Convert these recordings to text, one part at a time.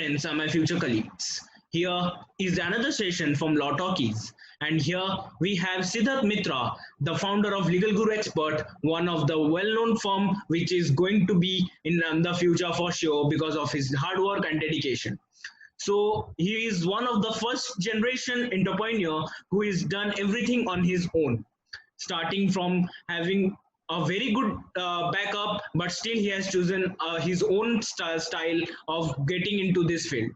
friends are my future colleagues. Here is another session from Law Talkies. And here we have Siddharth Mitra, the founder of Legal Guru Expert, one of the well-known firm which is going to be in the future for sure because of his hard work and dedication. So he is one of the first generation entrepreneur who has done everything on his own, starting from having a very good backup, but still he has chosen his own style of getting into this field.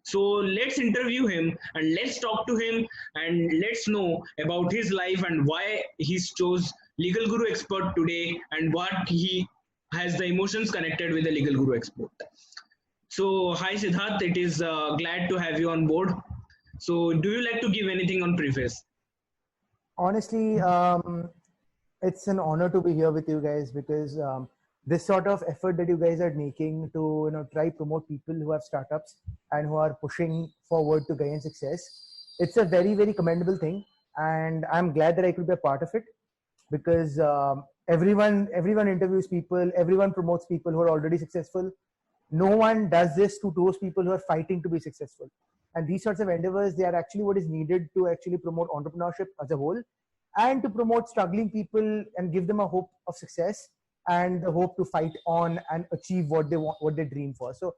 So let's interview him and let's talk to him and let's know about his life and why he chose Legal Guru Expert today and what he has the emotions connected with the Legal Guru Expert. So, hi Siddharth, it is glad to have you on board. So, do you like to give anything on preface? Honestly, it's an honor to be here with you guys because this sort of effort that you guys are making to try promote people who have startups and who are pushing forward to gain success, it's a very, very commendable thing, and I'm glad that I could be a part of it because everyone interviews people, everyone promotes people who are already successful. No one does this to those people who are fighting to be successful. And these sorts of endeavors, they are actually what is needed to actually promote entrepreneurship as a whole and to promote struggling people and give them a hope of success and the hope to fight on and achieve what they want, what they dream for. So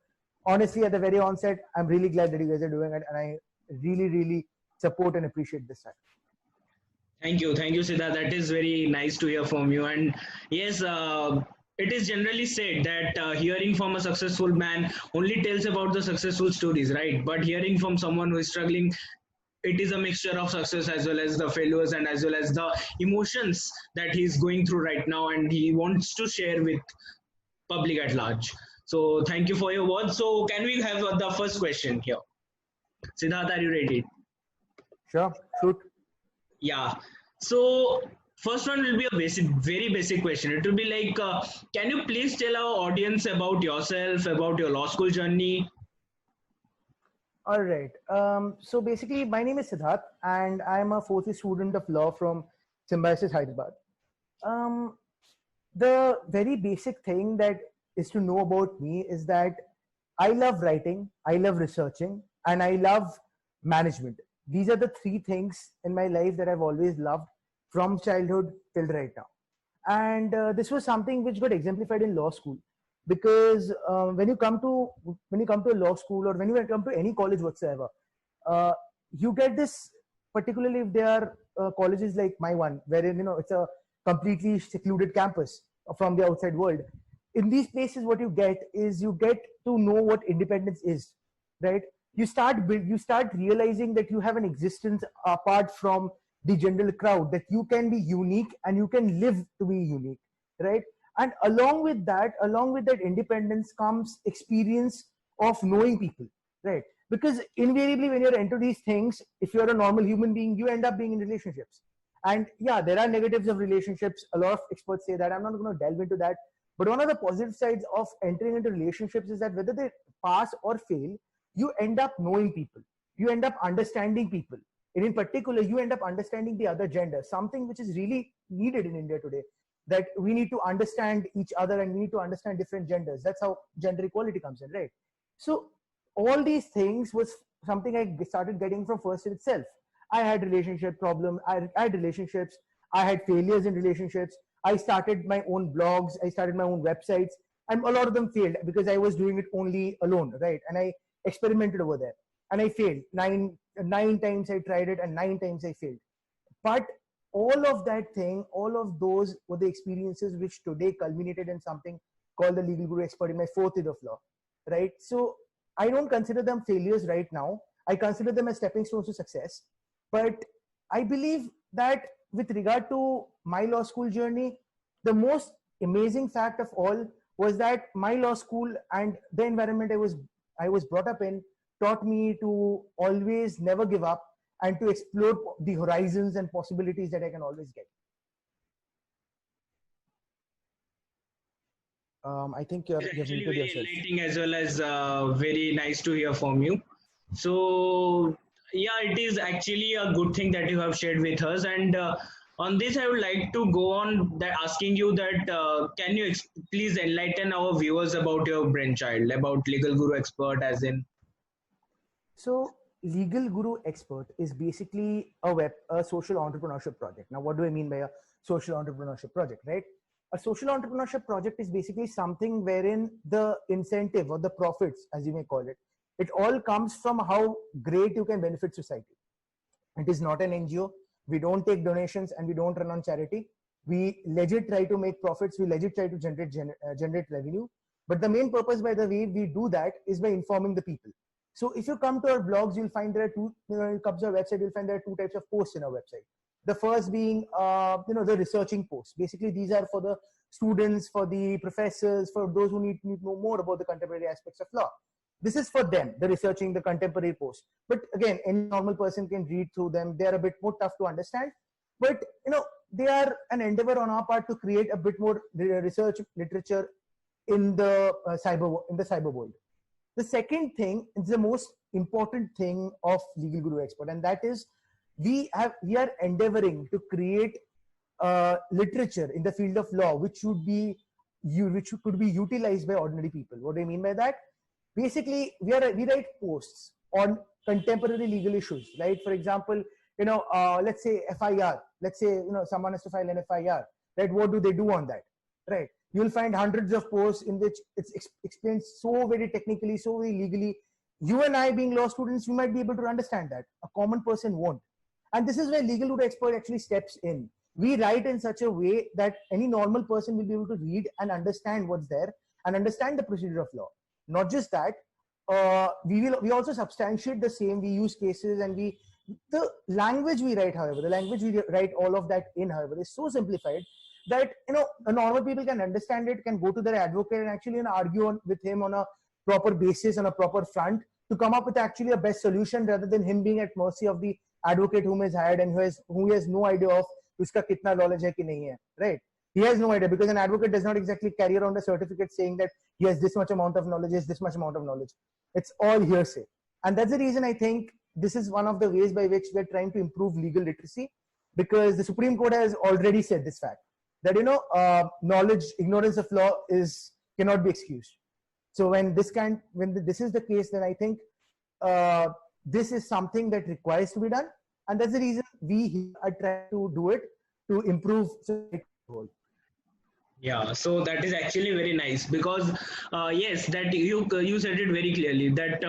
honestly, at the very onset, I'm really glad that you guys are doing it, and I really, really support and appreciate this fact. Thank you, Siddharth. That is very nice to hear from you. And yes, it is generally said that hearing from a successful man only tells about the successful stories, right? But hearing from someone who is struggling, it is a mixture of success as well as the failures and as well as the emotions that he's going through right now and he wants to share with public at large. So thank you for your words. So can we have the first question here? Siddharth, are you ready? Sure, shoot. Yeah. So first one will be a very basic question. It will be like, can you please tell our audience about yourself, about your law school journey? All right. So basically, my name is Siddharth, and I'm a fourth year student of law from Symbiosis, Hyderabad. The very basic thing that is to know about me is that I love writing, I love researching, and I love management. These are the three things in my life that I've always loved from childhood till right now. And this was something which got exemplified in law school because when you come to a law school or when you come to any college whatsoever, you get this, particularly if they are colleges like my one, wherein it's a completely secluded campus from the outside world. In these places, what you get is you get to know what independence is, right? You start realizing that you have an existence apart from the general crowd, that you can be unique and you can live to be unique, right? And along with that independence comes experience of knowing people, right? Because invariably when you're into these things, if you're a normal human being, you end up being in relationships. And yeah, there are negatives of relationships. A lot of experts say that. I'm not going to delve into that. But one of the positive sides of entering into relationships is that whether they pass or fail, you end up knowing people. You end up understanding people. And in particular, you end up understanding the other gender, something which is really needed in India today, that we need to understand each other and we need to understand different genders. That's how gender equality comes in, right? So all these things was something I started getting from first year itself. I had relationship problem. I had relationships. I had failures in relationships. I started my own blogs. I started my own websites, and a lot of them failed because I was doing it only alone, right? And I experimented over there, and I failed. Nine times I tried it, and 9 times I failed. But all of that thing, all of those were the experiences which today culminated in something called the Legal Guru Expert in my fourth year of law, right? So I don't consider them failures right now. I consider them as stepping stones to success. But I believe that with regard to my law school journey, the most amazing fact of all was that my law school and the environment I was brought up in taught me to always never give up and to explore the horizons and possibilities that I can always get. I think you're actually muted very yourself. enlightening as well as very nice to hear from you. So yeah, it is actually a good thing that you have shared with us. And on this, I would like to go on that asking you that can you please enlighten our viewers about your brainchild, about Legal Guru Expert, as in? So Legal Guru Expert is basically a social entrepreneurship project. Now, what do I mean by a social entrepreneurship project, right? A social entrepreneurship project is basically something wherein the incentive or the profits, as you may call it all comes from how great you can benefit society. It is not an NGO. We don't take donations and we don't run on charity. We legit try to make profits. We legit try to generate revenue. But the main purpose, by the way, we do that is by informing the people. So if you come to our blogs, you'll find there are two. You come to our website, you'll find there are two types of posts in our website. The first being, the researching posts. Basically, these are for the students, for the professors, for those who need to know more about the contemporary aspects of law. This is for them, the researching, the contemporary posts. But again, any normal person can read through them. They are a bit more tough to understand, but they are an endeavor on our part to create a bit more research literature in the cyber world. The second thing is the most important thing of Legal Guru Expert, and that is we are endeavoring to create literature in the field of law which could be utilized by ordinary people. What do I mean by that? Basically, we write posts on contemporary legal issues, right? For example, let's say FIR. Let's say someone has to file an FIR, right? What do they do on that, right? You'll find hundreds of posts in which it's explained so very technically, so very legally. You and I, being law students, we might be able to understand that. A common person won't. And this is where Legal Guru Expert actually steps in. We write in such a way that any normal person will be able to read and understand what's there and understand the procedure of law. Not just that, we also substantiate the same. We use cases, and the language we write, however, the language we write all of that in, however, is so simplified that a normal people can understand it, can go to their advocate and actually argue with him on a proper basis, on a proper front, to come up with actually a best solution, rather than him being at mercy of the advocate whom is hired and who has no idea of uska kitna knowledge hai ki nahi hai, right? He has no idea, because an advocate does not exactly carry around a certificate saying that he has this much amount of knowledge, this much amount of knowledge. It's all hearsay. And that's the reason I think this is one of the ways by which we're trying to improve legal literacy, because the Supreme Court has already said this fact, that ignorance of law cannot be excused. So when this is the case, then I think this is something that requires to be done, and that's the reason we are trying to do it, to improve society. Yeah, so that is actually very nice, because yes, that you said it very clearly, that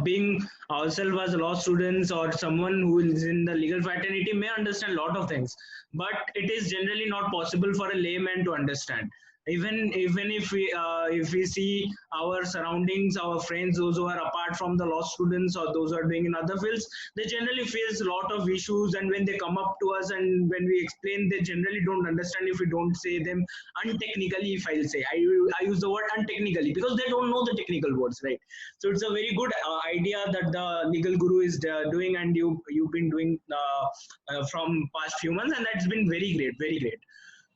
being ourselves as law students or someone who is in the legal fraternity may understand a lot of things, but it is generally not possible for a layman to understand. Even if we see our surroundings, our friends, those who are apart from the law students or those who are doing in other fields, they generally face a lot of issues, and when they come up to us and when we explain, they generally don't understand if we don't say them untechnically. If I'll say, I use the word untechnically because they don't know the technical words, right? So it's a very good idea that the Legal Guru is doing, and you've been doing from past few months, and that's been very great, very great.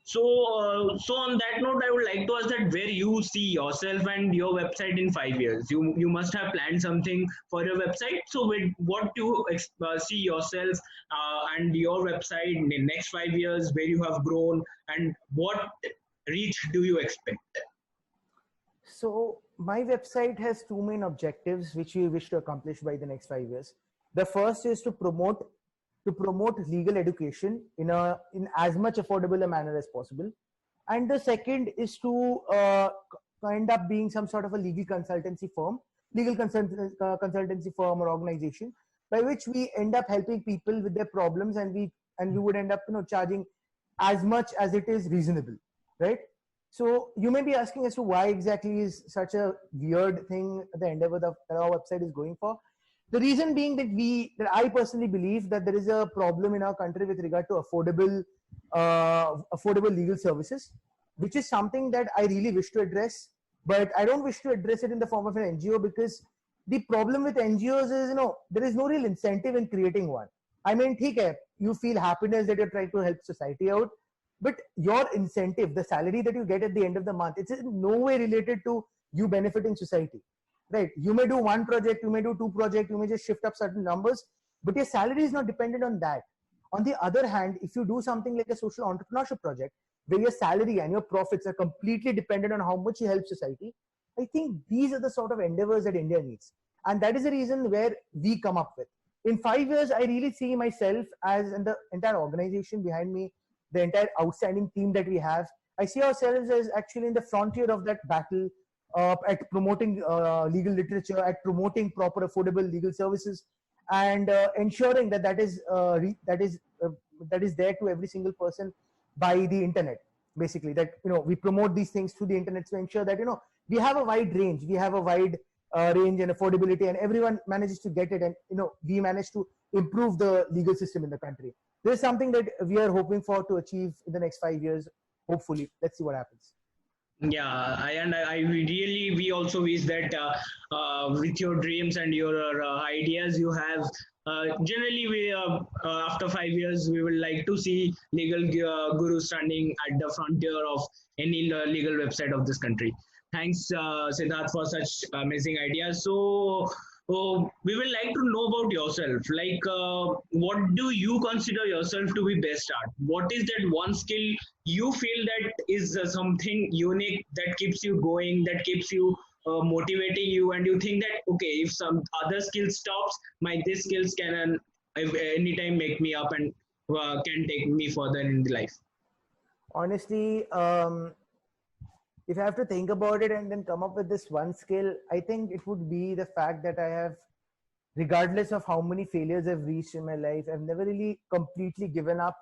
So, so on that note, I would like to ask that where you see yourself and your website in 5 years. You must have planned something for your website. So, with what do you see yourself and your website in the next 5 years, where you have grown, and what reach do you expect? So my website has two main objectives which we wish to accomplish by the next 5 years. The first is to promote legal education in as much affordable a manner as possible, and the second is to end up being some sort of a legal consultancy firm or organization, by which we end up helping people with their problems, and we would end up charging as much as it is reasonable, right? So you may be asking as to why exactly is such a weird thing the endeavor that our website is going for. The reason being that I personally believe that there is a problem in our country with regard to affordable legal services, which is something that I really wish to address, but I don't wish to address it in the form of an NGO, because the problem with NGOs is, there is no real incentive in creating one. I mean, you feel happiness that you're trying to help society out, but your incentive, the salary that you get at the end of the month, it's in no way related to you benefiting society. Right? You may do one project, you may do two projects, you may just shift up certain numbers, but your salary is not dependent on that. On the other hand, if you do something like a social entrepreneurship project, where your salary and your profits are completely dependent on how much you help society, I think these are the sort of endeavors that India needs. And that is the reason where we come up with. In 5 years, I really see myself as, and the entire organization behind me, the entire outstanding team that we have, I see ourselves as actually in the frontier of that battle, at promoting legal literature, at promoting proper affordable legal services, and ensuring that that is there to every single person by the internet. Basically, that we promote these things through the internet to ensure that we have a wide range, we have a wide range and affordability, and everyone manages to get it, and we manage to improve the legal system in the country. This is something that we are hoping for to achieve in the next 5 years. Hopefully, let's see what happens. Yeah, I really, we also wish that with your dreams and your ideas you have, generally we after 5 years we will like to see legal guru standing at the frontier of any legal website of this country. Thanks, Siddharth, for such amazing ideas. So we will like to know about yourself. Like, what do you consider yourself to be best at? What is that one skill you feel that is something unique that keeps you going, that keeps you motivating you, and you think that okay, if some other skill stops, my this skills can anytime make me up and can take me further in the life. Honestly, if I have to think about it and then come up with this one skill, I think it would be the fact that I have, regardless of how many failures I've reached in my life, I've never really completely given up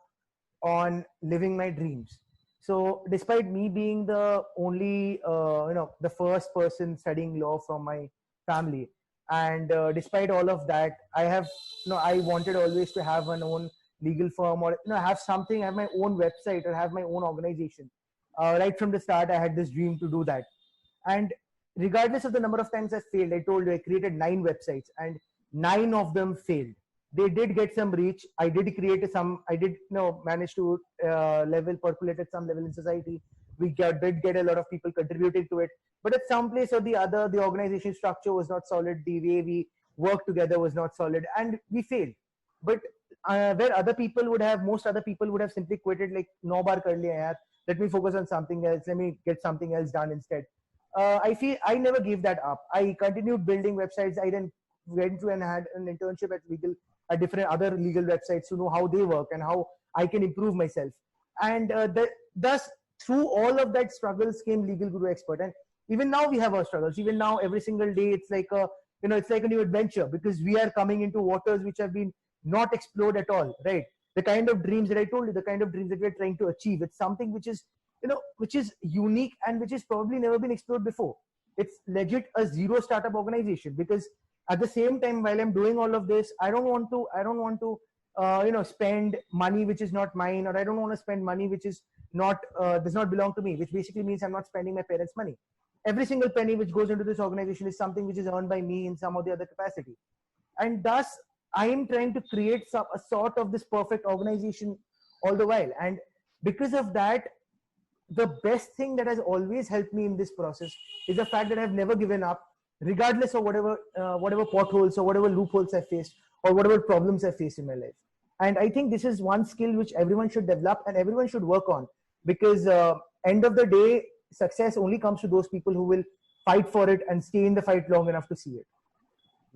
on living my dreams. So despite me being the only, the first person studying law from my family, and despite all of that, I have, I wanted always to have an own legal firm, or have something, have my own website, or have my own organization. Right from the start, I had this dream to do that. And regardless of the number of times I failed, I told you I created 9 websites and 9 of them failed. They did get some reach. I did create I did manage to percolate at some level in society. We did get a lot of people contributing to it. But at some place or the other, the organization structure was not solid. The way we worked together was not solid, and we failed. But where most other people would have simply quitted, like, no bar kar liya yaar, let me focus on something else, let me get something else done instead. I feel I never gave that up. I continued building websites. I then went to and had an internship at different other legal websites to know how they work and how I can improve myself. And thus, through all of that struggles came Legal Guru Expert. And even now we have our struggles. Even now, every single day, it's like a new adventure, because we are coming into waters which have been not explored at all, right? The kind of dreams that I told you, the kind of dreams that we're trying to achieve, it's something which is, which is unique and which has probably never been explored before. It's legit a zero startup organization, because at the same time, while I'm doing all of this, I don't want to spend money which is not mine, or I don't want to spend money which is not, does not belong to me, which basically means I'm not spending my parents' money. Every single penny which goes into this organization is something which is earned by me in some or the other capacity. And thus, I am trying to create a sort of this perfect organization all the while. And because of that, the best thing that has always helped me in this process is the fact that I've never given up, regardless of whatever potholes or whatever loopholes I faced or whatever problems I faced in my life. And I think this is one skill which everyone should develop and everyone should work on, because end of the day, success only comes to those people who will fight for it and stay in the fight long enough to see it.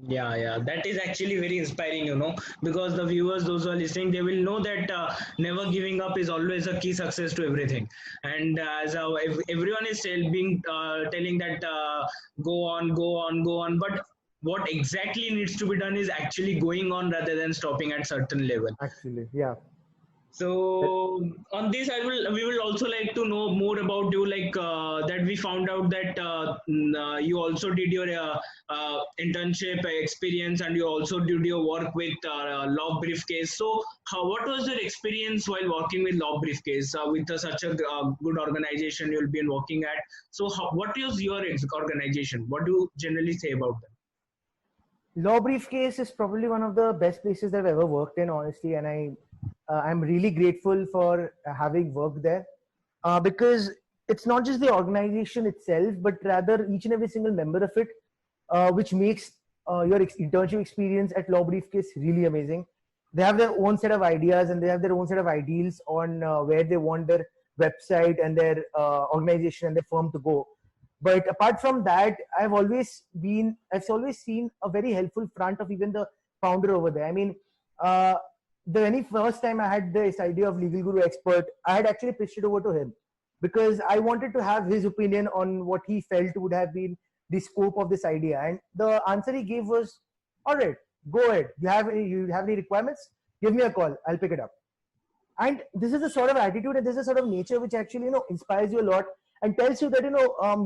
Yeah, that is actually very inspiring, because the viewers, those who are listening, they will know that never giving up is always a key success to everything. And as everyone is telling that go on, but what exactly needs to be done is actually going on rather than stopping at certain level. Actually, yeah. So on this, we will also like to know more about you, like that we found out that you also did your internship experience, and you also did your work with Law Briefcase. So what was your experience while working with Law Briefcase, with such a good organization you'll be working at? So what is your organization? What do you generally say about them? Law Briefcase is probably one of the best places that I've ever worked in, honestly, and I'm really grateful for having worked there, because it's not just the organization itself, but rather each and every single member of it, which makes your internship experience at Law Briefcase really amazing. They have their own set of ideas and they have their own set of ideals on where they want their website and their organization and their firm to go. But apart from that, I've always seen a very helpful front of even the founder over there. I mean, uh, the very first time I had this idea of Legal Guru Expert, I had actually pitched it over to him because I wanted to have his opinion on what he felt would have been the scope of this idea. And the answer he gave was, "All right, go ahead. You have any requirements? Give me a call. I'll pick it up." And this is the sort of attitude and this is the sort of nature which actually inspires you a lot and tells you that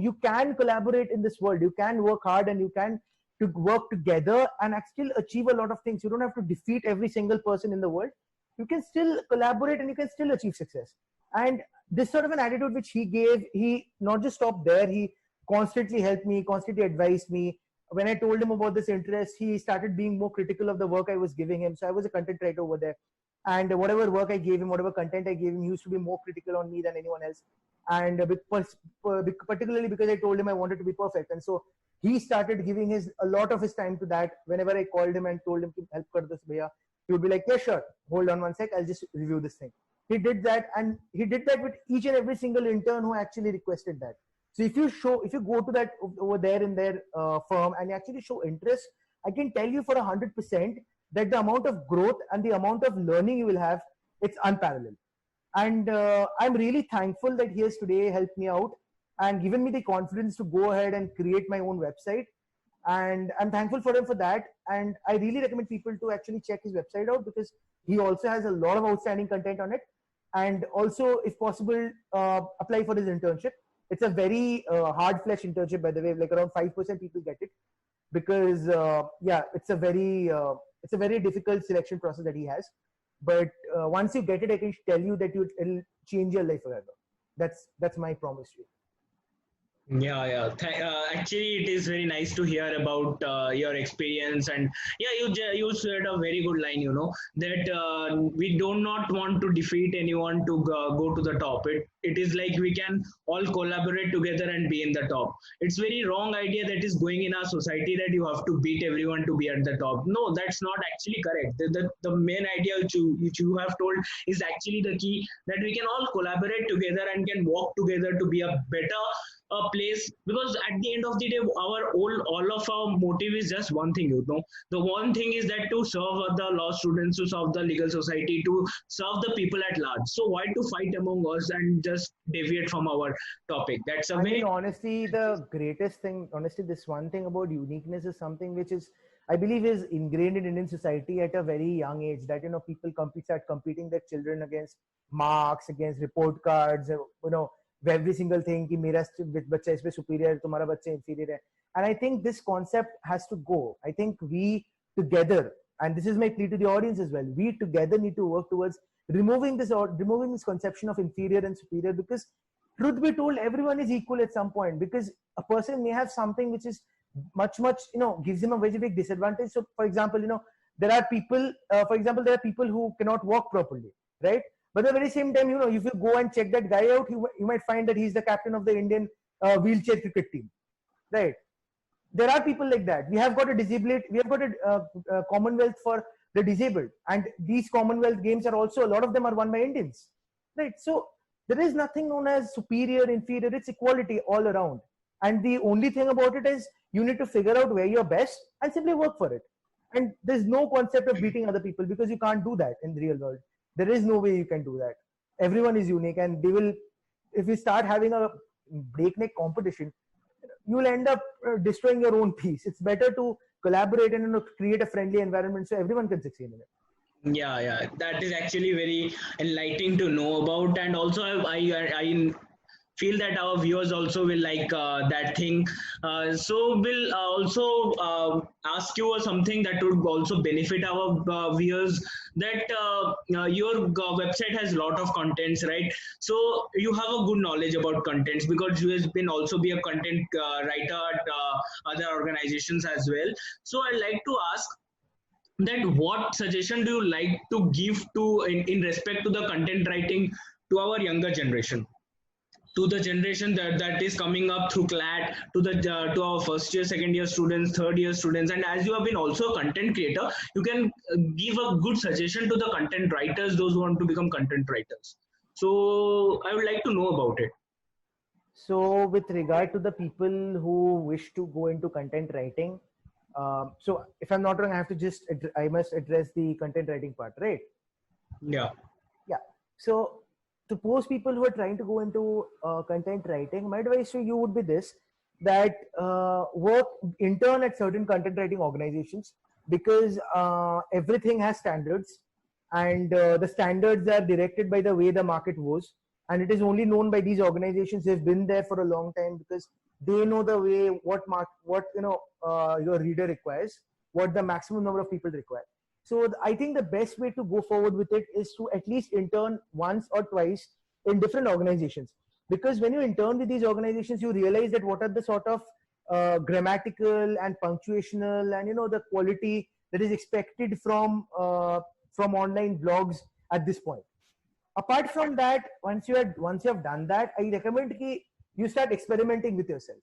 you can collaborate in this world. You can work hard and you can to work together and actually achieve a lot of things. You don't have to defeat every single person in the world. You can still collaborate and you can still achieve success. And this sort of an attitude which he gave, he not just stopped there, he constantly helped me, constantly advised me. When I told him about this interest, he started being more critical of the work I was giving him. So I was a content writer over there, and whatever work I gave him, whatever content I gave him, he used to be more critical on me than anyone else. And particularly because I told him I wanted to be perfect, and so he started giving a lot of his time to that. Whenever I called him and told him to help kar this bhaiya, he would be like, "Yeah, sure. Hold on one sec. I'll just review this thing." He did that, and he did that with each and every single intern who actually requested that. So if you go to that over there in their firm and you actually show interest, I can tell you for 100% that the amount of growth and the amount of learning you will have, it's unparalleled. And I'm really thankful that he has today helped me out and given me the confidence to go ahead and create my own website. And I'm thankful for him for that. And I really recommend people to actually check his website out because he also has a lot of outstanding content on it. And also, if possible, apply for his internship. It's a very hard-fledged internship, by the way. Like around 5% people get it because it's a very difficult selection process that he has. But once you get it, I can tell you that it'll change your life forever. That's my promise to you. Yeah. Actually, it is very nice to hear about your experience, and yeah, you said a very good line. That we do not want to defeat anyone to go to the top. It is like we can all collaborate together and be in the top. It's very wrong idea that is going in our society that you have to beat everyone to be at the top. No, that's not actually correct. The main idea which you have told is actually the key, that we can all collaborate together and can work together to be a better place, because at the end of the day all of our motive is just one thing. The one thing is that to serve the law students, to serve the legal society, to serve the people at large. So why to fight among us and just deviate from our topic? That's a very honestly, the greatest thing, this one thing about uniqueness is something which is, I believe, is ingrained in Indian society at a very young age, that people start competing their children against marks, against report cards, every single thing कि मेरा बच्चा इसमें superior है, तुम्हारा बच्चा inferior है. And I think this concept has to go. I think we together, and this is my plea to the audience as well, we together need to work towards removing this conception of inferior and superior, because truth be told, everyone is equal at some point, because a person may have something which is much gives him a very big disadvantage. So for example, there are people who cannot walk properly, right? But at the very same time, if you go and check that guy out, you might find that he's the captain of the Indian wheelchair cricket team, right? There are people like that. We have got a Commonwealth for the disabled, and these Commonwealth games a lot of them are won by Indians, right? So there is nothing known as superior, inferior. It's equality all around. And the only thing about it is you need to figure out where you're best and simply work for it. And there's no concept of beating other people, because you can't do that in the real world. There is no way you can do that. Everyone is unique, and if you start having a breakneck competition, you will end up destroying your own peace. It's better to collaborate and create a friendly environment so everyone can succeed in it. Yeah, that is actually very enlightening to know about. And also I feel that our viewers also will like that thing. So we'll also ask you something that would also benefit our viewers, that your website has a lot of contents, right? So you have a good knowledge about contents, because you have been also be a content writer at other organizations as well. So I'd like to ask that what suggestion do you like to give to in respect to the content writing to our younger generation, to the generation that is coming up through CLAT, to our first year, second year students, third year students. And as you have been also a content creator, you can give a good suggestion to the content writers, those who want to become content writers. So I would like to know about it. So with regard to the people who wish to go into content writing, so if I'm not wrong, I must address the content writing part, right? Yeah. Yeah. So to those people who are trying to go into content writing, my advice to you would be this: that work intern at certain content writing organizations, because everything has standards, and the standards are directed by the way the market was, and it is only known by these organizations. They've been there for a long time because they know the way what your reader requires, what the maximum number of people require. So I think the best way to go forward with it is to at least intern once or twice in different organizations. Because when you intern with these organizations, you realize that what are the sort of grammatical and punctuational and the quality that is expected from online blogs at this point. Apart from that, once you have done that, I recommend that you start experimenting with yourself.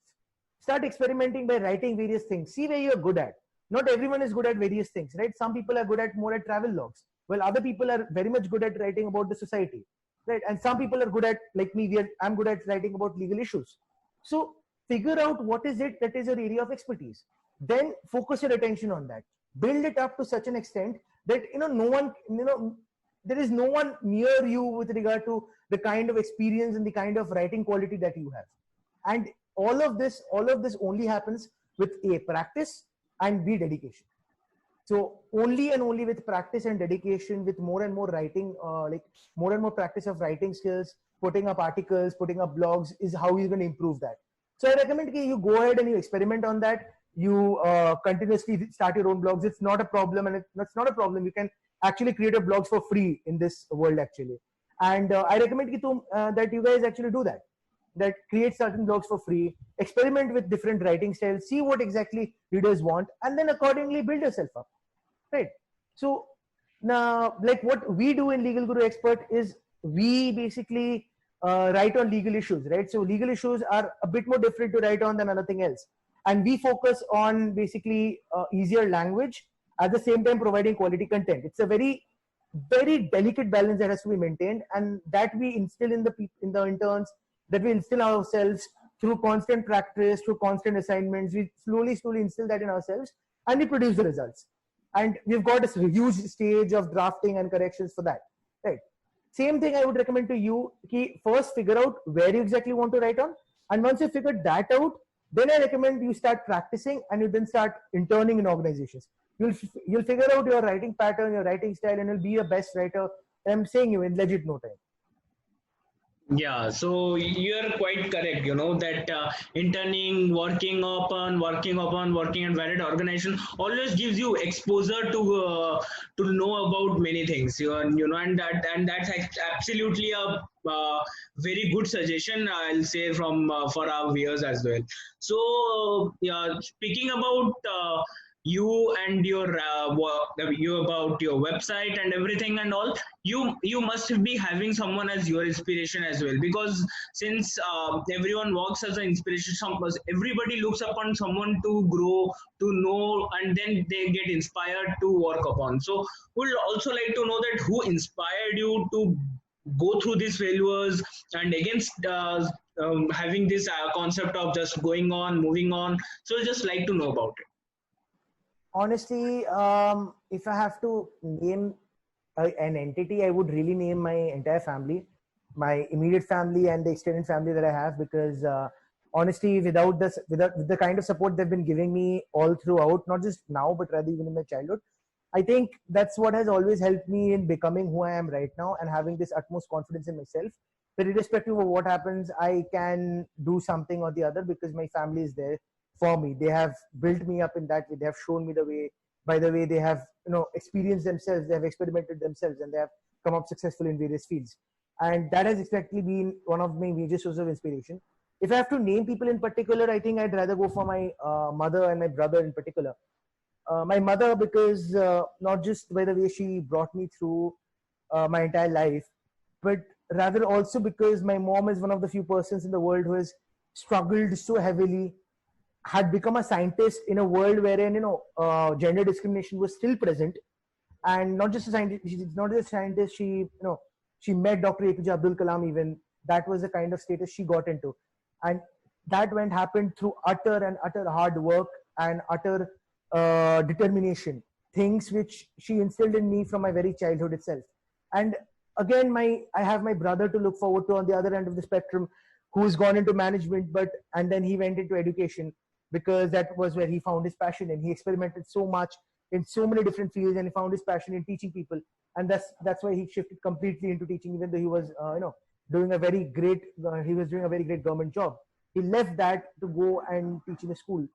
Start experimenting by writing various things. See where you're good at. Not everyone is good at various things, right? Some people are good at more at travel logs, while other people are very much good at writing about the society, right? And some people are good at, like me, I'm good at writing about legal issues. So figure out what is it that is your area of expertise. Then focus your attention on that. Build it up to such an extent that no one, there is no one near you with regard to the kind of experience and the kind of writing quality that you have. And all of this only happens with a practice and b dedication. So only and only with practice and dedication, with more and more writing, like more and more practice of writing skills, putting up articles, putting up blogs, is how you're going to improve that. So I recommend that you go ahead and you experiment on that. You continuously start your own blogs. It's not a problem, and it's not a problem. You can actually create a blogs for free in this world actually. And I recommend that you guys actually do that. That create certain blogs for free, experiment with different writing styles, see what exactly readers want, and then accordingly build yourself up, right? So now, like what we do in Legal Guru Expert is we basically write on legal issues, right? So legal issues are a bit more different to write on than anything else, and we focus on basically easier language, at the same time providing quality content. It's a very delicate balance that has to be maintained, and that we instill in the interns, that we instill ourselves through constant practice, through constant assignments. We slowly instill that in ourselves, and we produce the results. And we've got a huge stage of drafting and corrections for that, right? Same thing I would recommend to you. First figure out where you exactly want to write on, and once you figured that out, then I recommend you start practicing, and you then start interning in organizations. You'll figure out your writing pattern, your writing style, and you'll be a best writer. I'm saying you in legit no time. Yeah, so you're quite correct, that interning, working and varied organization always gives you exposure to know about many things, and that's absolutely a very good suggestion, I'll say, from for our viewers as well. So yeah, speaking about you and your you about your website and everything and all, you must be having someone as your inspiration as well, because since everyone works as an inspiration, everybody looks upon someone to grow, to know, and then they get inspired to work upon. So we'd also like to know that who inspired you to go through these failures and against having this concept of just going on, moving on. So just like to know about it. Honestly, if I have to name an entity, I would really name my entire family, my immediate family and the extended family that I have, because honestly, without the kind of support they've been giving me all throughout, not just now, but rather even in my childhood, I think that's what has always helped me in becoming who I am right now and having this utmost confidence in myself. That irrespective of what happens, I can do something or the other because my family is there for me. They have built me up in that way. They have shown me the way. By the way, they have experienced themselves. They have experimented themselves, and they have come up successful in various fields. And that has exactly been one of my major sources of inspiration. If I have to name people in particular, I think I'd rather go for my mother and my brother in particular. My mother, because not just by the way she brought me through my entire life, but rather also because my mom is one of the few persons in the world who has struggled so heavily, had become a scientist in a world wherein gender discrimination was still present, and not just a scientist. She's not just a scientist. She met Dr. APJ Abdul Kalam. Even that was the kind of status she got into. And that went happened through utter and utter hard work and utter determination, things which she instilled in me from my very childhood itself. And again, I have my brother to look forward to on the other end of the spectrum, who's gone into management, and then he went into education because that was where he found his passion, and he experimented so much in so many different fields, and he found his passion in teaching people. And that's why he shifted completely into teaching, even though he was doing a very great he was doing a very great government job. He left that to go and teach in a school.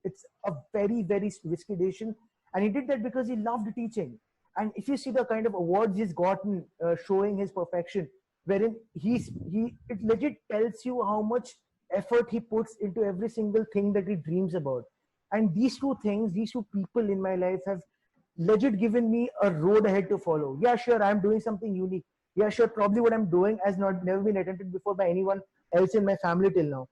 It's a very, very risky decision, and he did that because he loved teaching. And if you see the kind of awards he's gotten showing his perfection, wherein he it legit tells you how much effort he puts into every single thing that he dreams about. And these two things, these two people in my life have legit given me a road ahead to follow. Yeah, sure, I'm doing something unique. Yeah, sure, probably what I'm doing has not never been attempted before by anyone else in my family till now.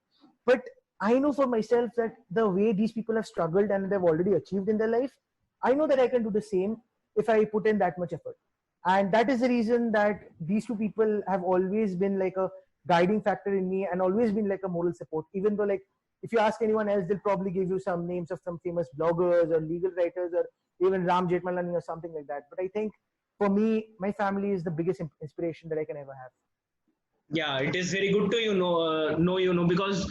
But I know for myself that the way these people have struggled and they've already achieved in their life, I know that I can do the same if I put in that much effort. And that is the reason that these two people have always been like a guiding factor in me and always been like a moral support. Even though, like, if you ask anyone else, they'll probably give you some names of some famous bloggers or legal writers or even Ram Jetmalani or something like that. But I think for me, my family is the biggest inspiration that I can ever have. Yeah, it is very good to because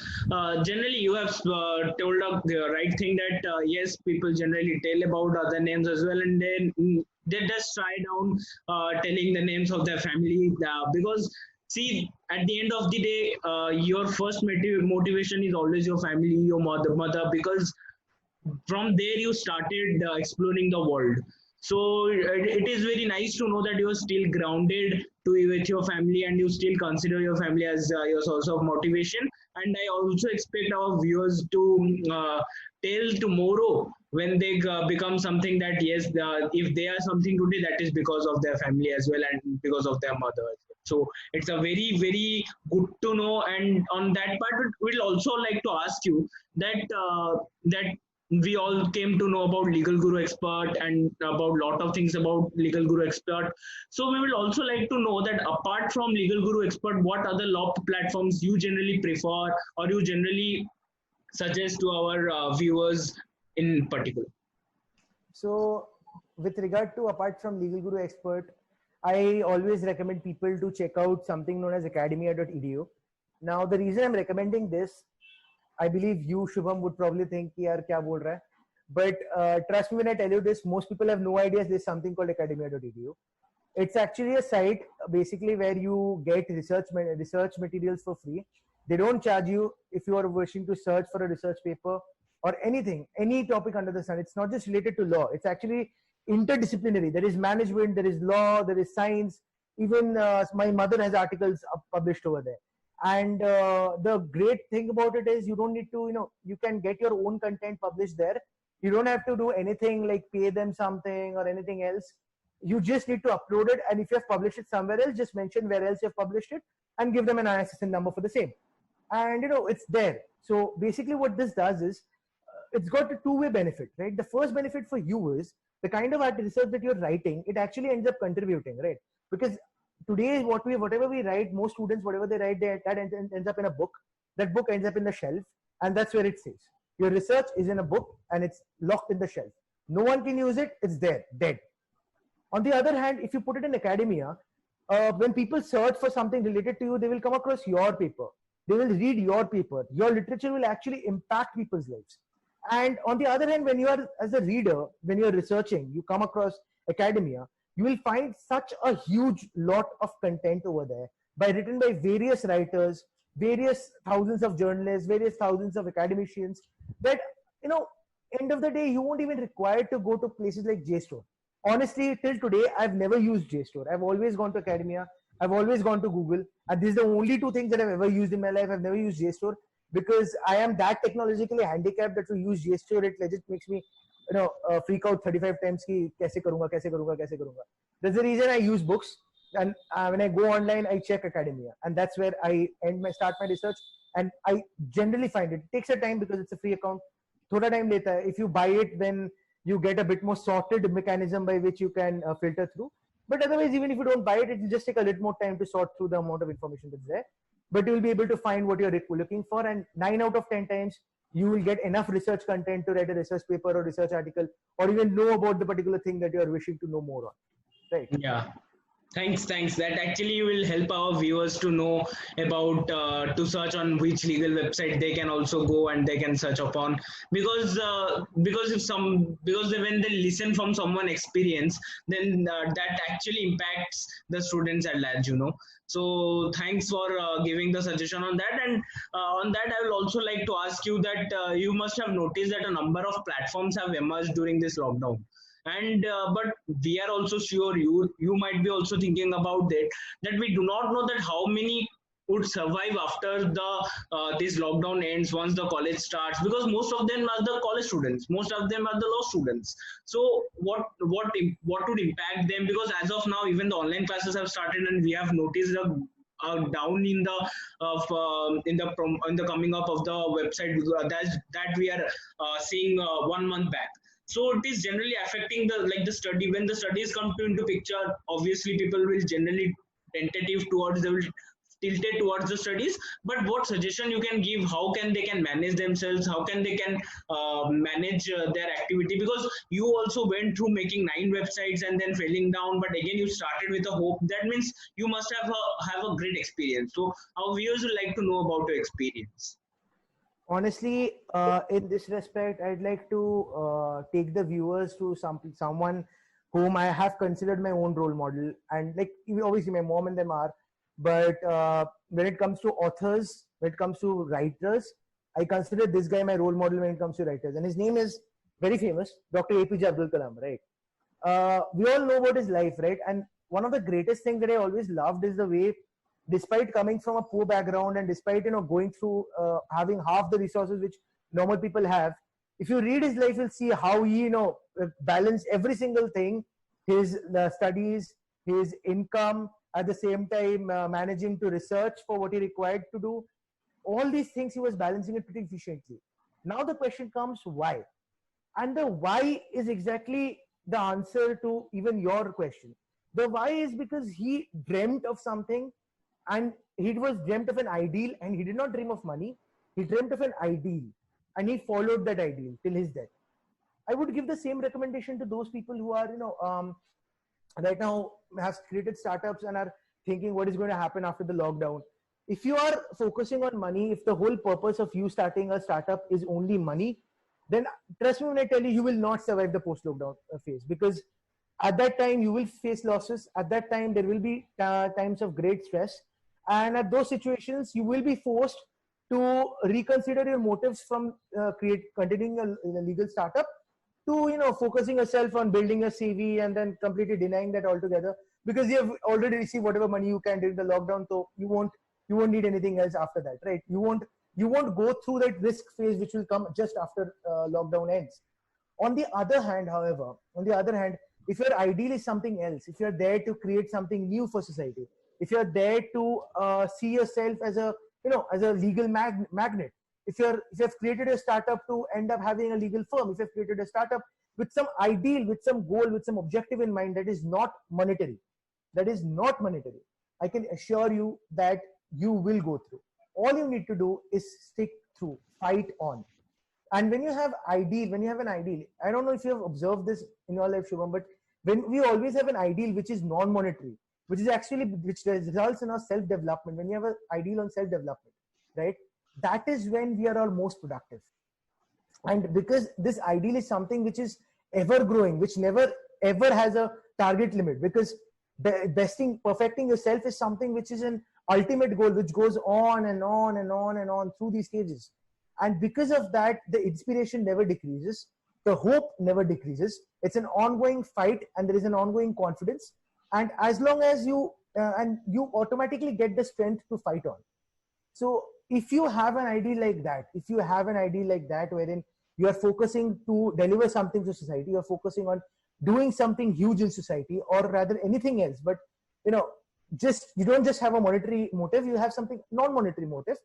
generally you have told the right thing that yes, people generally tell about other names as well, and then they just try down telling the names of their family because see, at the end of the day, your first motivation is always your family, your mother, because from there you started exploring the world. So it is very nice to know that you are still grounded with your family and you still consider your family as your source of motivation. And I also expect our viewers to tell tomorrow when they become something that yes, if they are something today, that is because of their family as well and because of their mother as well. So it's a very, very good to know. And on that part, we'll also like to ask you that we all came to know about Legal Guru Expert and about a lot of things about Legal Guru Expert. So we will also like to know that apart from Legal Guru Expert, what other law platforms you generally prefer or you generally suggest to our viewers in particular? So with regard to apart from Legal Guru Expert, I always recommend people to check out something known as academia.edu. Now, the reason I'm recommending this, I believe you, Shubham, would probably think, yaar, kya bol raha hai? But trust me when I tell you this, most people have no idea there's something called academia.edu. It's actually a site basically where you get research materials for free. They don't charge you if you are wishing to search for a research paper or anything, any topic under the sun. It's not just related to law. It's actually interdisciplinary. There is management, there is law, there is science. Even my mother has articles published over there. And the great thing about it is you don't need to, you can get your own content published there. You don't have to do anything like pay them something or anything else. You just need to upload it. And if you have published it somewhere else, just mention where else you have published it and give them an ISSN number for the same. And, it's there. So basically what this does is it's got a two-way benefit, right? The first benefit for you is the kind of research that you're writing, it actually ends up contributing, right? Because today, whatever we write, most students, whatever they write, that ends up in a book. That book ends up in the shelf, and that's where it stays. Your research is in a book, and it's locked in the shelf. No one can use it. It's there, dead. On the other hand, if you put it in academia, when people search for something related to you, they will come across your paper. They will read your paper. Your literature will actually impact people's lives. And on the other hand, when you are, as a reader, when you're researching, you come across academia, you will find such a huge lot of content over there written by various writers, various thousands of journalists, various thousands of academicians that, end of the day, you won't even require to go to places like JSTOR. Honestly, till today, I've never used JSTOR. I've always gone to academia. I've always gone to Google. And these are the only two things that I've ever used in my life. I've never used JSTOR because I am that technologically handicapped that to use JSTOR, it legit makes me freak out 35 times ki kaise karunga. That's the reason I use books, and when I go online, I check academia, and that's where I start my research. And I generally find it takes a time because it's a free account. Thoda time leta hai. If you buy it, then you get a bit more sorted mechanism by which you can filter through. But otherwise, even if you don't buy it, it will just take a little more time to sort through the amount of information that's there. but you will be able to find what you're looking for. And 9 out of 10 times, you will get enough research content to write a research paper or research article, or even know about the particular thing that you are wishing to know more on. Right. Yeah. Thanks. That actually will help our viewers to know about to search on which legal website they can also go and they can search upon, because when they listen from someone experience, then that actually impacts the students at large, So thanks for giving the suggestion on that. And on that, I will also like to ask you that you must have noticed that a number of platforms have emerged during this lockdown. And but we are also sure you might be also thinking about that we do not know that how many would survive after the this lockdown ends, once the college starts, because most of them are the college students, most of them are the law students. So what would impact them, because as of now even the online classes have started, and we have noticed down in the in the coming up of the website that we are seeing 1 month back. So it is generally affecting the study. When the studies come into picture, obviously people will generally they will tilted towards the studies. But what suggestion you can give, how they can manage themselves, how they can manage their activity, because you also went through making 9 websites and then failing down, but again you started with a hope. That means you must have a great experience. So our viewers would like to know about your experience. Honestly, in this respect, I'd like to take the viewers to someone whom I have considered my own role model. And like, obviously my mom and them are, but when it comes to authors, when it comes to writers, I consider this guy my role model when it comes to writers. And his name is very famous, Dr. APJ Abdul Kalam, right? We all know about his life, right? And one of the greatest things that I always loved is the way, despite coming from a poor background and despite going through having half the resources which normal people have, if you read his life, you'll see how he balanced every single thing, his studies, his income, at the same time managing to research for what he required to do. All these things he was balancing it pretty efficiently. Now the question comes, why? And the why is exactly the answer to even your question. The why is because he dreamt of something, and he was dreamt of an ideal, and he did not dream of money. He dreamt of an ideal, and he followed that ideal till his death. I would give the same recommendation to those people who are, right now have created startups and are thinking what is going to happen after the lockdown. If you are focusing on money, if the whole purpose of you starting a startup is only money, then trust me when I tell you, you will not survive the post-lockdown phase, because at that time you will face losses. At that time there will be times of great stress. And at those situations, you will be forced to reconsider your motives from continuing a legal startup to focusing yourself on building a CV and then completely denying that altogether, because you have already received whatever money you can during the lockdown. So you won't need anything else after that, right? You won't go through that risk phase which will come just after lockdown ends. On the other hand, however, if your ideal is something else, if you're there to create something new for society, if you're there to see yourself as a legal magnet, if you've created a startup to end up having a legal firm, if you've created a startup with some ideal, with some goal, with some objective in mind that is not monetary, I can assure you that you will go through. All you need to do is stick through, fight on. And when you have an ideal, I don't know if you have observed this in your life, Shubham, but when we always have an ideal which is non-monetary, which results in our self-development. When you have an ideal on self-development, right? That is when we are all most productive. And because this ideal is something which is ever growing, which never ever has a target limit, because perfecting yourself is something which is an ultimate goal, which goes on and on and on and on through these stages. And because of that, the inspiration never decreases. The hope never decreases. It's an ongoing fight, and there is an ongoing confidence. And as long as you automatically get the strength to fight on. So if you have an idea like that, wherein you are focusing to deliver something to society, you're focusing on doing something huge in society, or rather anything else, but you don't just have a monetary motive, you have something non-monetary motive,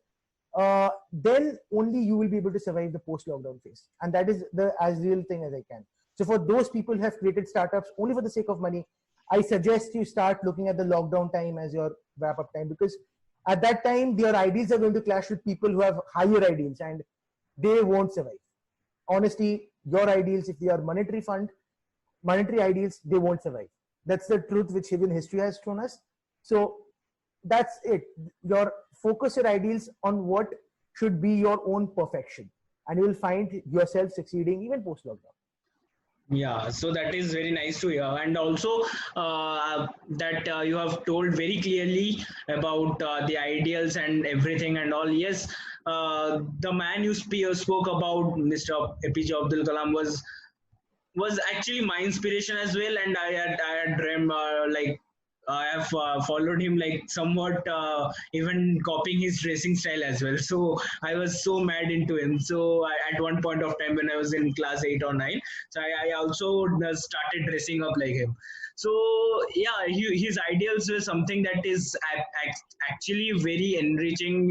then only you will be able to survive the post-lockdown phase. And that is the as real thing as I can. So for those people who have created startups only for the sake of money, I suggest you start looking at the lockdown time as your wrap-up time, because At that time, their ideals are going to clash with people who have higher ideals, and they won't survive. Honestly, your ideals, if they are monetary ideals, they won't survive. That's the truth which even history has shown us. So that's it. Your focus your ideals on what should be your own perfection, and you will find yourself succeeding even post lockdown. Yeah, so that is very nice to hear, and also that you have told very clearly about the ideals and everything and all. Yes, the man you spoke about, Mr. APJ Abdul Kalam, was actually my inspiration as well, and I had dreamt like I have followed him like somewhat, even copying his dressing style as well. So I was so mad into him. So at one point of time when I was in class 8 or 9, so I also started dressing up like him. So yeah, his ideals were something that is actually very enriching,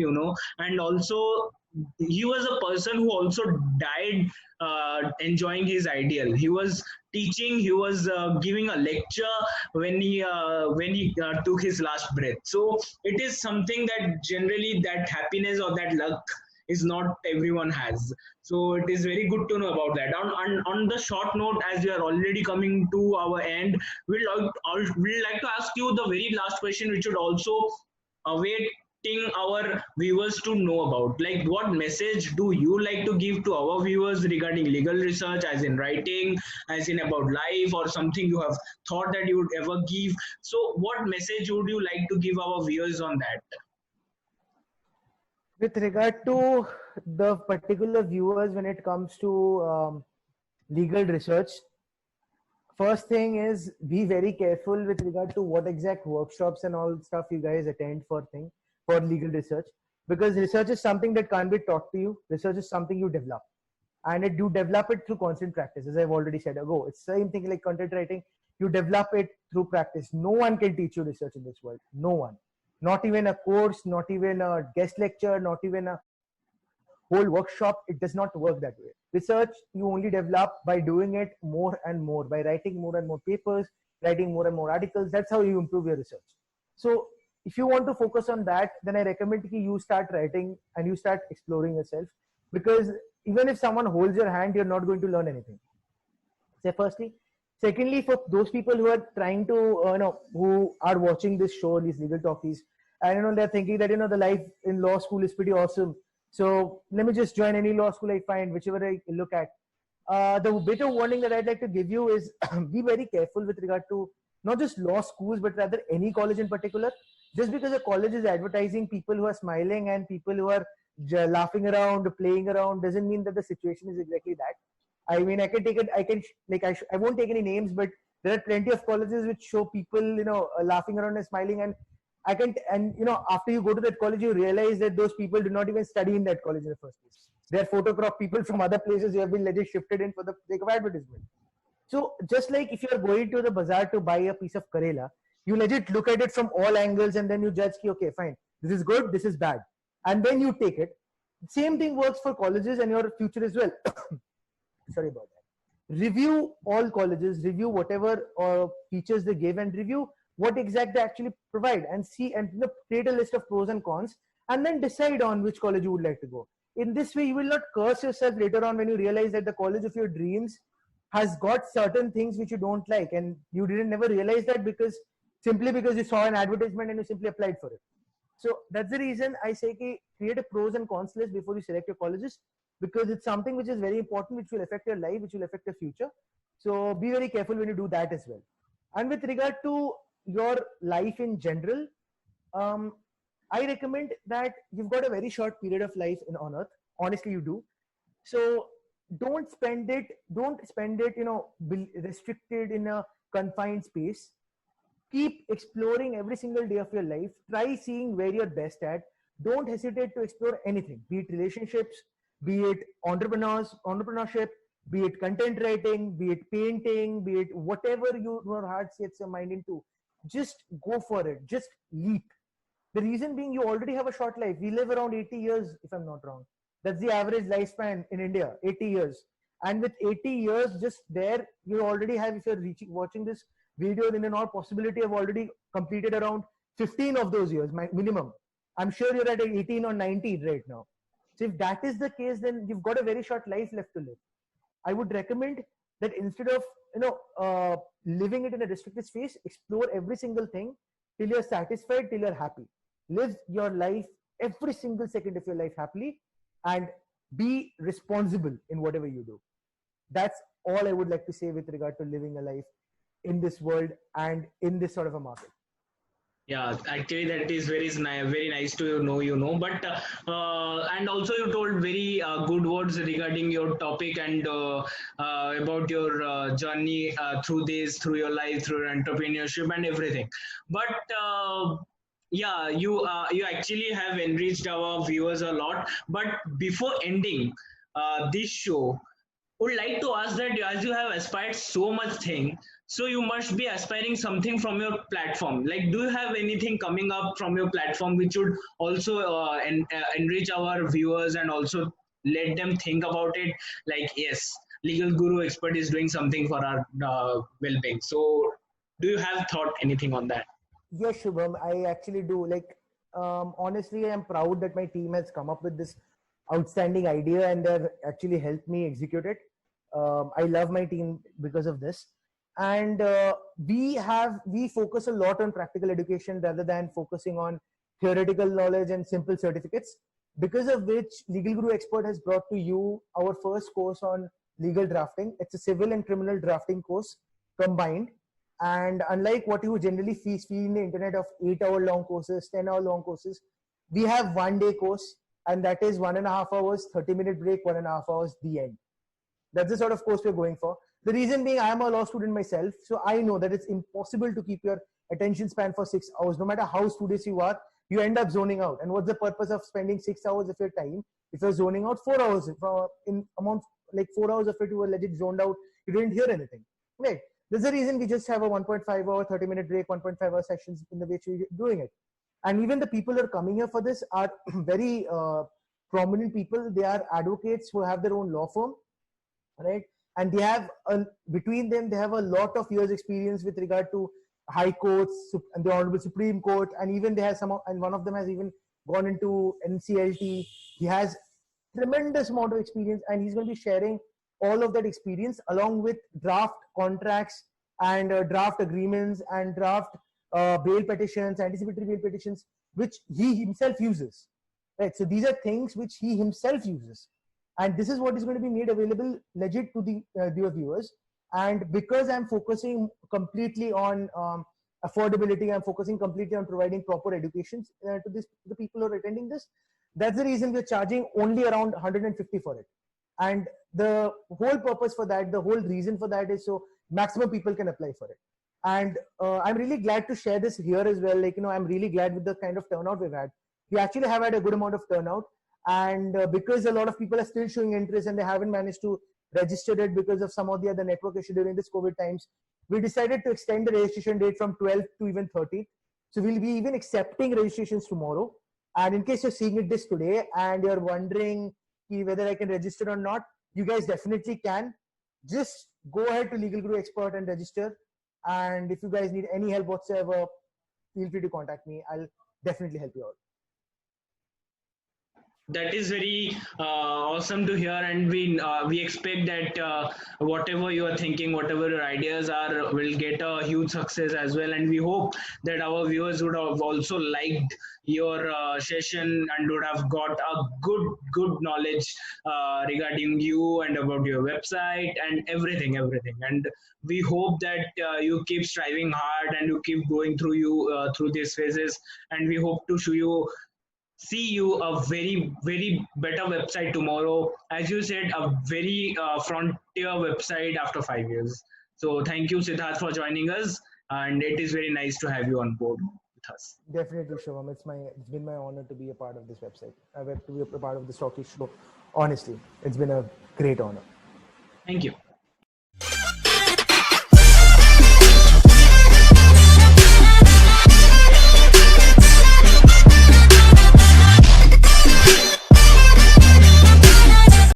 and also he was a person who also died enjoying his ideal. He was teaching, he was giving a lecture when he took his last breath. So it is something that generally that happiness or that luck is not everyone has. So it is very good to know about that. On the short note, as we are already coming to our end, we'd like to ask you the very last question, which would also awaiting our viewers to know about. Like, what message do you like to give to our viewers regarding legal research, as in writing, as in about life, or something you have thought that you would ever give? So what message would you like to give our viewers on that? With regard to the particular viewers, when it comes to legal research, first thing is be very careful with regard to what exact workshops and all stuff you guys attend for legal research, because research is something that can't be taught to you. Research is something you develop, and you develop it through constant practice. As I've already said ago, it's the same thing like content writing. You develop it through practice. No one can teach you research in this world. No one. Not even a course, not even a guest lecture, not even a whole workshop. It does not work that way. Research you only develop by doing it more and more, by writing more and more papers, writing more and more articles. That's how you improve your research. So if you want to focus on that, then I recommend you start writing and you start exploring yourself, because even if someone holds your hand, you're not going to learn anything. So firstly. Secondly, for those people who are trying to, who are watching this show, these legal talkies, and they're thinking that the life in law school is pretty awesome. So let me just join any law school I find, whichever I look at. The bit of warning that I'd like to give you is be very careful with regard to not just law schools, but rather any college in particular. Just because a college is advertising people who are smiling and people who are laughing around, playing around, doesn't mean that the situation is exactly that. I mean, I can take it. I won't take any names, but there are plenty of colleges which show people, laughing around and smiling. And after you go to that college, you realize that those people do not even study in that college in the first place. They are photocrop people from other places who have been legit shifted in for the sake of advertisement. So just like if you are going to the bazaar to buy a piece of Karela, you legit look at it from all angles and then you judge, okay, fine, this is good, this is bad. And then you take it. Same thing works for colleges and your future as well. Sorry about that. Review all colleges, review whatever features they give, and review what exact they actually provide, and see and create a list of pros and cons, and then decide on which college you would like to go. In this way, you will not curse yourself later on when you realize that the college of your dreams has got certain things which you don't like, and you didn't never realize that simply because you saw an advertisement and you simply applied for it. So that's the reason I say create a pros and cons list before you select your colleges, because it's something which is very important, which will affect your life, which will affect your future. So be very careful when you do that as well. And with regard to your life in general, I recommend that you've got a very short period of life on earth. Honestly, you do. So don't spend it, restricted in a confined space. Keep exploring every single day of your life. Try seeing where you're best at. Don't hesitate to explore anything, be it relationships, be it entrepreneurship, be it content writing, be it painting, be it whatever your heart sets your mind into. Just go for it. Just leap. The reason being, you already have a short life. We live around 80 years, if I'm not wrong. That's the average lifespan in India, 80 years. And with 80 years, just there, you already have, if you're watching this video, then in all possibility, I've already completed around 15 of those years, my minimum. I'm sure you're at 18 or 19 right now. So if that is the case, then you've got a very short life left to live. I would recommend that instead of living it in a restricted space, explore every single thing till you're satisfied, till you're happy. Live your life, every single second of your life happily, and be responsible in whatever you do. That's all I would like to say with regard to living a life in this world and in this sort of a market. Yeah, actually, that is very nice to know, But and also you told very good words regarding your topic and about your journey through this, through your life, through your entrepreneurship and everything. But yeah, you actually have enriched our viewers a lot. But before ending this show, would like to ask that as you have aspired so much thing, so you must be aspiring something from your platform. Like, do you have anything coming up from your platform which would also enrich our viewers and also let them think about it? Like, yes, Legal Guru Expert is doing something for our well-being. So, do you have thought anything on that? Yes, Shubham, I actually do. Like, honestly, I'm proud that my team has come up with this outstanding idea and they've actually helped me execute it. I love my team because of this. And we focus a lot on practical education rather than focusing on theoretical knowledge and simple certificates. Because of which, Legal Guru Expert has brought to you our first course on legal drafting. It's a civil and criminal drafting course combined. And unlike what you generally see in the internet of 8-hour long courses, 10-hour long courses, we have 1-day course, and that is 1.5 hours, 30-minute break, 1.5 hours, the end. That's the sort of course we're going for. The reason being, I am a law student myself, so I know that it's impossible to keep your attention span for 6 hours. No matter how studious you are, you end up zoning out. And what's the purpose of spending 6 hours of your time if you're zoning out 4 hours? In amount like 4 hours of it, you were legit zoned out. You didn't hear anything, right? There's a reason we just have a 1.5 hour, 30-minute break, 1.5 hour sessions in the way we're doing it. And even the people who are coming here for this are very prominent people. They are advocates who have their own law firm, right? And they have between them, they have a lot of years experience with regard to high courts and the Honorable Supreme Court, and even they have and one of them has even gone into NCLT. He has tremendous amount of experience, and he's going to be sharing all of that experience along with draft contracts and draft agreements and draft bail petitions, anticipatory bail petitions, which he himself uses. Right. So these are things which he himself uses, and this is what is going to be made available legit to the viewers. And because I'm focusing completely on affordability, I'm focusing completely on providing proper education to the people who are attending this. That's the reason we're charging only around 150 for it. And the whole purpose for that, the whole reason for that is so maximum people can apply for it. And I'm really glad to share this here as well. Like, I'm really glad with the kind of turnout we've had. We actually have had a good amount of turnout. And because a lot of people are still showing interest and they haven't managed to register it because of some of the other network issue during this COVID times, we decided to extend the registration date from 12th to even 30th. So we'll be even accepting registrations tomorrow. And in case you're seeing it this today and you're wondering whether I can register or not, you guys definitely can. Just go ahead to Legal Guru Expert and register. And if you guys need any help whatsoever, feel free to contact me. I'll definitely help you out. That is very awesome to hear, and we expect that whatever you are thinking, whatever your ideas are, will get a huge success as well. And we hope that our viewers would have also liked your session and would have got a good knowledge regarding you and about your website and everything. And we hope that you keep striving hard and you keep going through these phases. And we hope to see you a very better website tomorrow, as you said, a very frontier website after 5 years. So thank you, Siddharth, for joining us, and it is very nice to have you on board with us. Definitely, Shubham. It's been my honor to be a part of this website. To be a part of the Stocky Show. Honestly, it's been a great honor. Thank you.